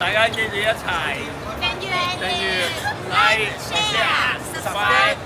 大家記住一齊訂閱、like、share、subscribe、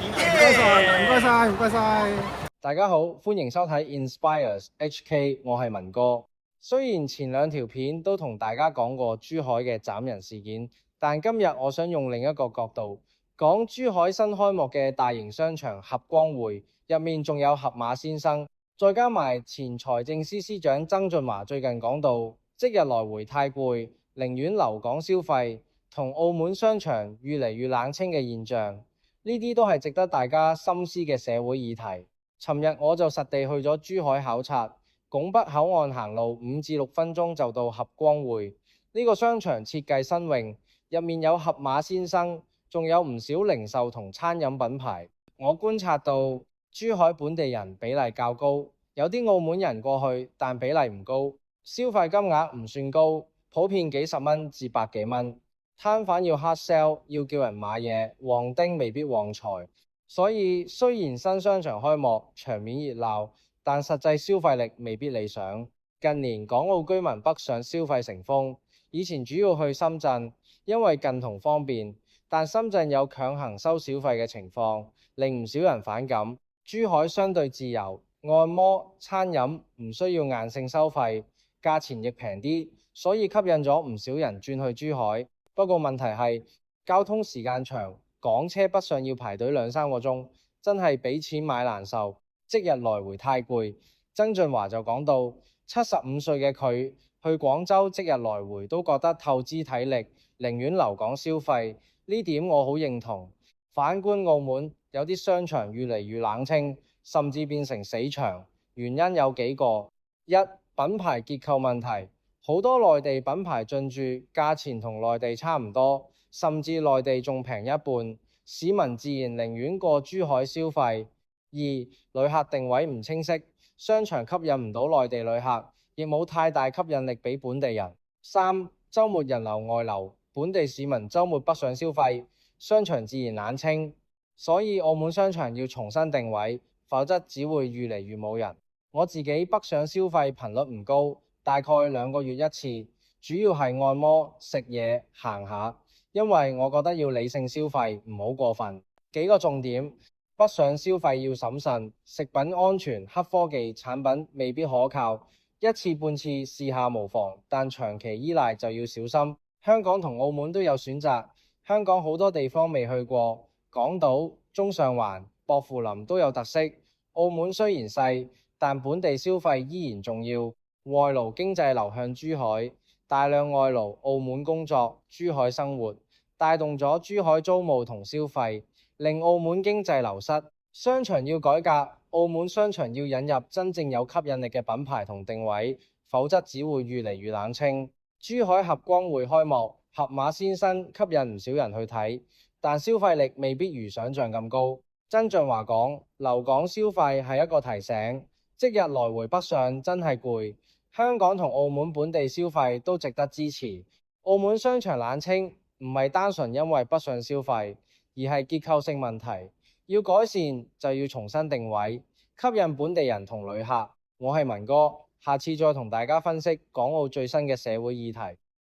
唔該晒，唔該晒，唔該晒。大家好，歡迎收睇 Inspires HK， 我係文哥。雖然前兩條片都同大家講過珠海嘅斬人事件，但今日我想用另一個角度講珠海新開幕嘅大型商場合光匯入面仲有盒馬鮮生，再加埋前財政司司長曾俊華最近講到，即日來回太攰，寧願留港消費，同澳門商場越嚟越冷清嘅現象，呢啲都係值得大家深思嘅社會議題。尋日我就實地去咗珠海考察，拱北口岸行路5至6分鐘就到合光匯。呢個商場設計新穎，入面有盒馬鮮生，仲有唔少零售同餐飲品牌。我觀察到珠海本地人比例較高，有啲澳門人過去，但比例唔高，消費金額唔算高，普遍幾十蚊至百幾蚊。攤販要 hard sell， 要叫人買嘢，旺丁未必旺財。所以雖然新商場開幕，場面熱鬧，但實際消費力未必理想。近年港澳居民北上消費成風，以前主要去深圳，因為近同方便，但深圳有強行收小費嘅情況，令唔少人反感。珠海相對自由，按摩、餐飲唔需要硬性收費，價錢亦平啲，所以吸引咗唔少人轉去珠海。不過問題係交通時間長，港車北上要排隊2-3個鐘，真係俾錢買難受，即日來回太攰。曾俊華就講到，75歲嘅佢去廣州即日來回都覺得透支體力，寧願留港消費，呢點我好認同。反觀澳門，有啲商場越嚟越冷清，甚至變成死場，原因有幾個：一、品牌結構問題，好多內地品牌進駐，價錢同內地差唔多，甚至內地仲平一半，市民自然寧願過珠海消費。二、旅客定位唔清晰，商場吸引唔到內地旅客，亦冇太大吸引力俾本地人。三、週末人流外流，本地市民週末北上消費，商場自然冷清，所以澳門商場要重新定位，否則只會越嚟越冇人。我自己北上消費頻率唔高，大概2個月一次，主要係按摩、食嘢、行下，因為我覺得要理性消費，唔好過分。幾個重點：北上消費要審慎，食品安全、黑科技產品未必可靠，一次半次試下無妨，但長期依賴就要小心。香港同澳門都有選擇，香港好多地方未去過，港島、中上環、薄扶林都有特色。澳門雖然細，但本地消費依然重要，外勞經濟流向珠海，大量外勞澳門工作，珠海生活，帶動咗珠海租務同消費，令澳門經濟流失。商場要改革，澳門商場要引入真正有吸引力嘅品牌同定位，否則只會越嚟越冷清。珠海合光匯開幕，盒馬鮮生吸引唔少人去睇，但消費力未必如想象咁高。曾俊華講，留港消費係一個提醒，即日來回北上真係攰。香港同澳門本地消費都值得支持。澳門商場冷清唔係單純因為北上消費，而係結構性問題，要改善就要重新定位，吸引本地人同旅客。我係文哥，下次再同大家分析港澳最新嘅社會議題。